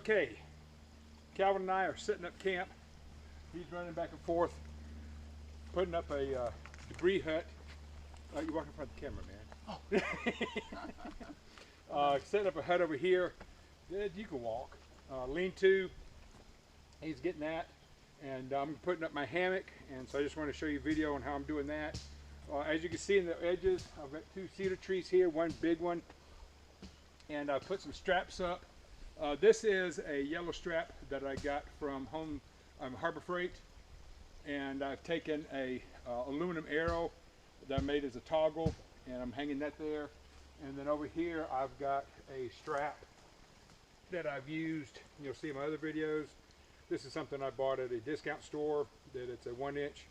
Okay, Calvin and I are setting up camp. He's running back and forth, putting up a debris hut. You're walking in front of the camera, man. Oh. Setting up a hut over here. You can walk. Lean-to. He's getting that. And I'm putting up my hammock. And so I just want to show you a video on how I'm doing that. As you can see in the edges, I've got two cedar trees here, one big one. And I put some straps up. This is a yellow strap that I got from Harbor Freight, and I've taken a aluminum arrow that I made as a toggle, and I'm hanging that there. And then over here I've got a strap that I've used. You'll see in my other videos. This is something I bought at a discount store. That it's a 1-inch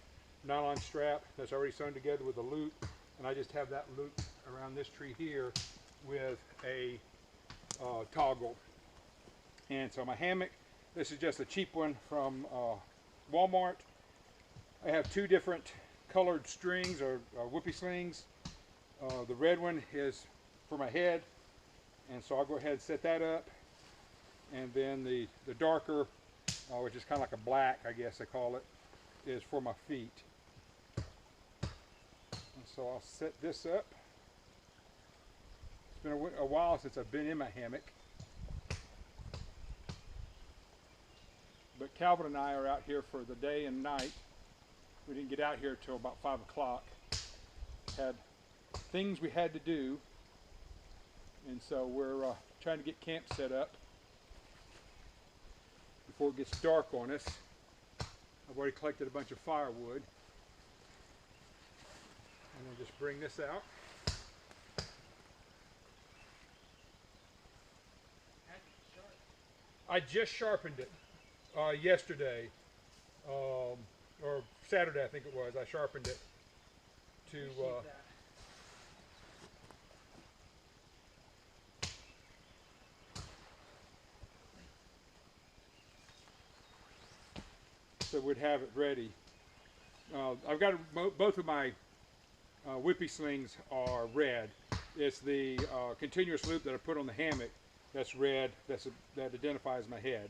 nylon strap that's already sewn together with a loop, and I just have that loop around this tree here with a toggle. And so my hammock, this is just a cheap one from Walmart. I have two different colored strings or whoopee slings. The red one is for my head, and so I'll go ahead and set that up. And then the darker, which is kind of like a black, I guess they call it, is for my feet. And so I'll set this up. It's been a while since I've been in my hammock. But Calvin and I are out here for the day and night. We didn't get out here till about 5 o'clock. Had things we had to do, and so we're trying to get camp set up before it gets dark on us. I've already collected a bunch of firewood. And then just bring this out. I just sharpened it yesterday, or Saturday I think it was. I sharpened it to so we'd have it ready. I've got both of my whippy slings are red. It's the continuous loop that I put on the hammock that's red, that identifies my head.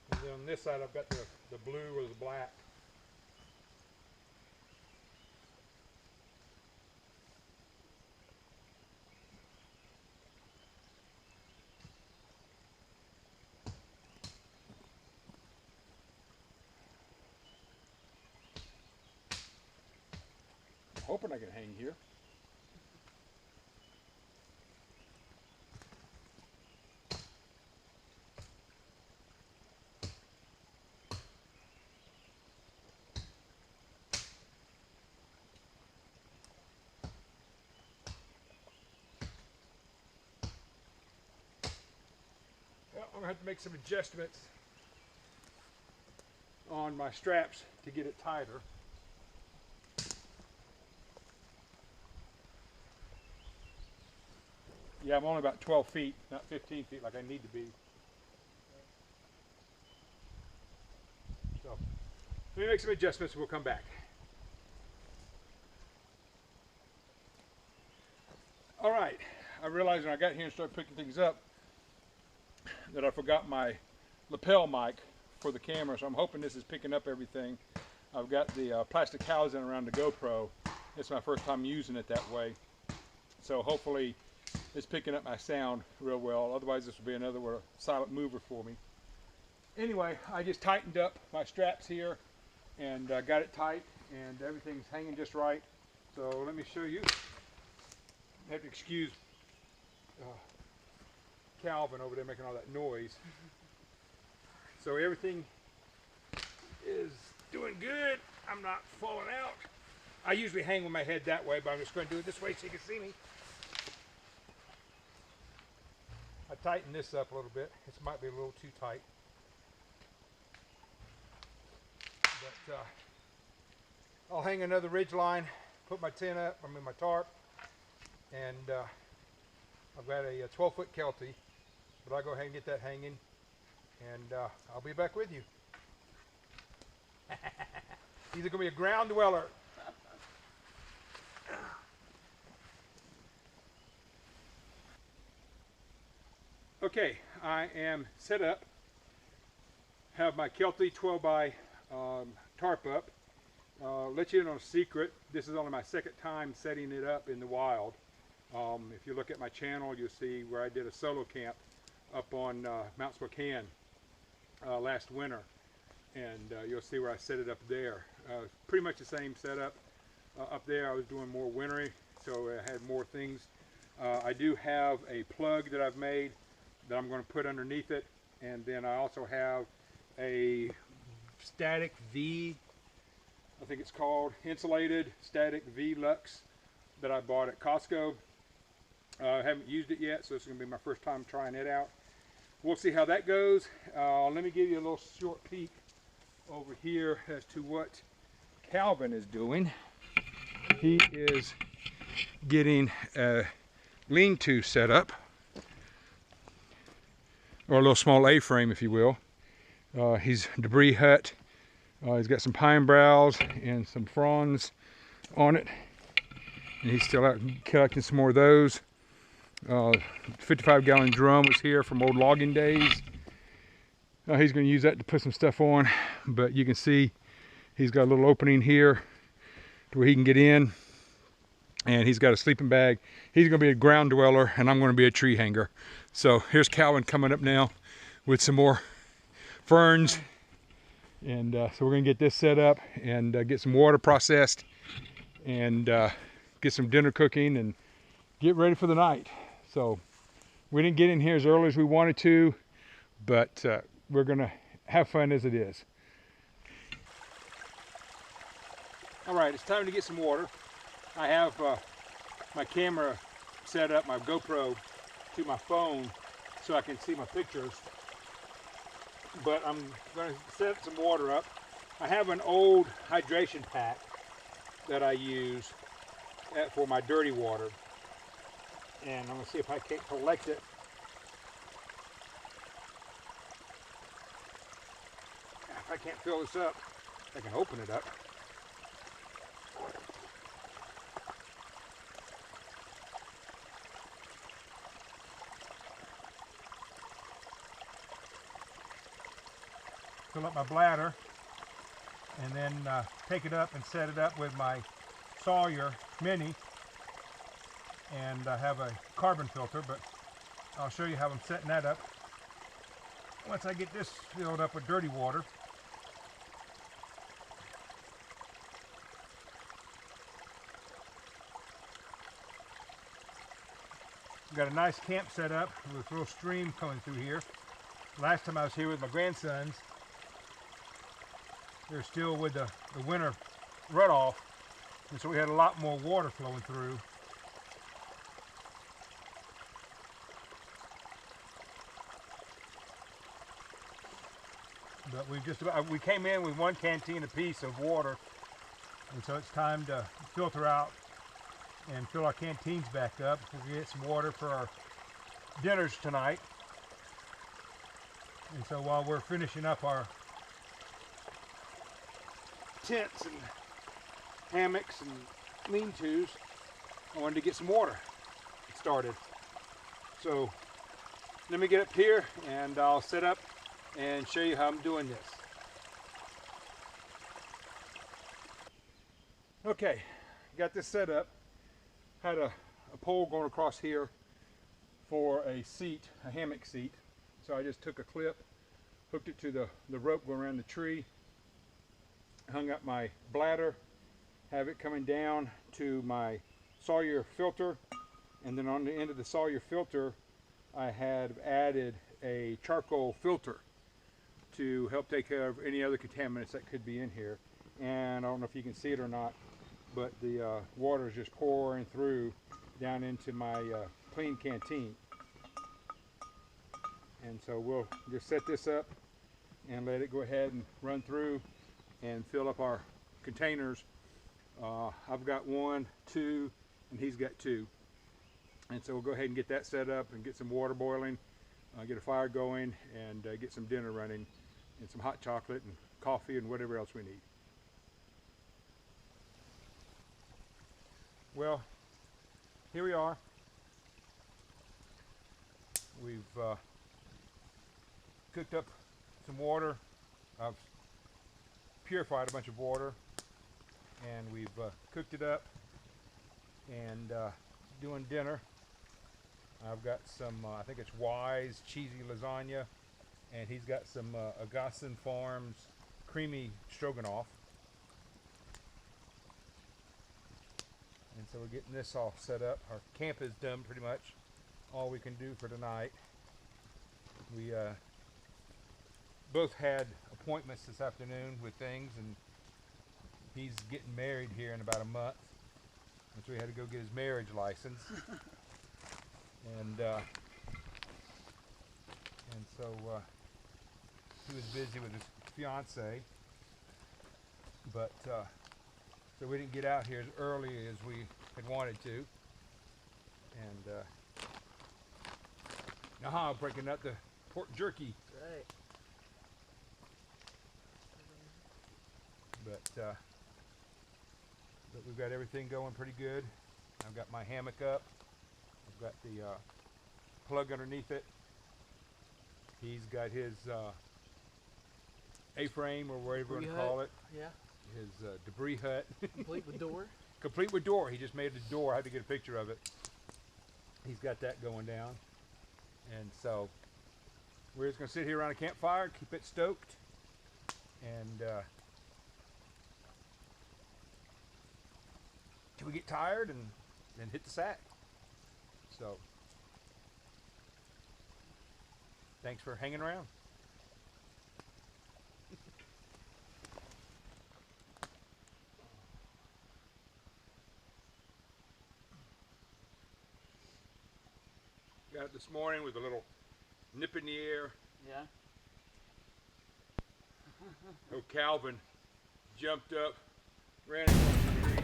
And then on this side I've got the blue or the black. I'm hoping I can hang here. Well, I'm going to have to make some adjustments on my straps to get it tighter. Yeah, I'm only about 12 feet, not 15 feet like I need to be. So, let me make some adjustments and we'll come back. All right, I realized when I got here and started picking things up that I forgot my lapel mic for the camera, so I'm hoping this is picking up everything. I've got the plastic housing around the GoPro. It's my first time using it that way, so hopefully it's picking up my sound real well. Otherwise this will be another silent mover for me. Anyway, I just tightened up my straps here and got it tight, and everything's hanging just right. So let me show you. I have to excuse Calvin over there making all that noise. So everything is doing good. I'm not falling out. I usually hang with my head that way, but I'm just going to do it this way so you can see me. I tightened this up a little bit. This might be a little too tight. I'll hang another ridge line, put my tent up, my tarp, and I've got a 12-foot Kelty, but I'll go ahead and get that hanging, and I'll be back with you. He's going to be a ground dweller. Okay, I am set up. Have my Kelty 12 by tarp up. Let you in on a secret. This is only my second time setting it up in the wild. If you look at my channel, you'll see where I did a solo camp up on Mount Spokane last winter, and you'll see where I set it up there. Pretty much the same setup up there. I was doing more wintry, so I had more things. I do have a plug that I've made that I'm going to put underneath it, and then I also have a static V, I think it's called, insulated static V Lux that I bought at Costco. I haven't used it yet, so this is going to be my first time trying it out. We'll see how that goes. Let me give you a little short peek over here as to what Calvin is doing. He is getting a lean-to set up, or a little small A-frame, if you will. He's debris hut. He's got some pine boughs and some fronds on it, and he's still out collecting some more of those. 55-gallon drum was here from old logging days. He's going to use that to put some stuff on, but you can see he's got a little opening here to where he can get in, and he's got a sleeping bag. He's going to be a ground dweller, and I'm going to be a tree hanger. So here's Calvin coming up now with some more ferns, and so we're going to get this set up and get some water processed, and get some dinner cooking and get ready for the night. So we didn't get in here as early as we wanted to, but we're going to have fun as it is. All right, it's time to get some water. I have my camera set up, my GoPro, to my phone so I can see my pictures, but I'm going to set some water up. I have an old hydration pack that I use for my dirty water, and I'm going to see if I can't collect it. If I can't fill this up, I can open it up. Fill up my bladder, and then take it up and set it up with my Sawyer Mini, and I have a carbon filter, but I'll show you how I'm setting that up once I get this filled up with dirty water. We've got a nice camp set up with a little stream coming through here. Last time I was here with my grandsons, they're still with the winter runoff, and so we had a lot more water flowing through. But we came in with one canteen apiece of water, and so it's time to filter out and fill our canteens back up. We'll get some water for our dinners tonight. And so while we're finishing up our tents and hammocks and lean-tos, I wanted to get some water started. So let me get up here and I'll set up and show you how I'm doing this. Okay, got this set up. Had a pole going across here for a seat, a hammock seat. So I just took a clip, hooked it to the rope going around the tree, hung up my bladder, have it coming down to my Sawyer filter, and then on the end of the Sawyer filter I had added a charcoal filter to help take care of any other contaminants that could be in here. And I don't know if you can see it or not, but the water is just pouring through down into my clean canteen. And so we'll just set this up and let it go ahead and run through and fill up our containers. I've got 1, 2, and he's got 2. And so we'll go ahead and get that set up and get some water boiling, get a fire going, and get some dinner running, and some hot chocolate and coffee and whatever else we need. Well, here we are. We've cooked up some water. I've purified a bunch of water, and we've cooked it up and doing dinner. I've got some, I think it's Wise cheesy lasagna, and he's got some Agassan Farms creamy stroganoff. And so we're getting this all set up. Our camp is done pretty much. All we can do for tonight. We both had appointments this afternoon with things, and he's getting married here in about a month, and so he had to go get his marriage license. And so he was busy with his fiance, but so we didn't get out here as early as we had wanted to. And now I'm breaking up the pork jerky. Right. But we've got everything going pretty good. I've got my hammock up. I've got the plug underneath it. He's got his A-frame, or whatever you want to call it. Yeah. His debris hut. Complete with door. Complete with door. He just made the door. I had to get a picture of it. He's got that going down. And so we're just going to sit here around a campfire, keep it stoked, and till we get tired and then hit the sack. So thanks for hanging around. Got it this morning with a little nip in the air. Yeah. Oh, Calvin jumped up, ran across the street.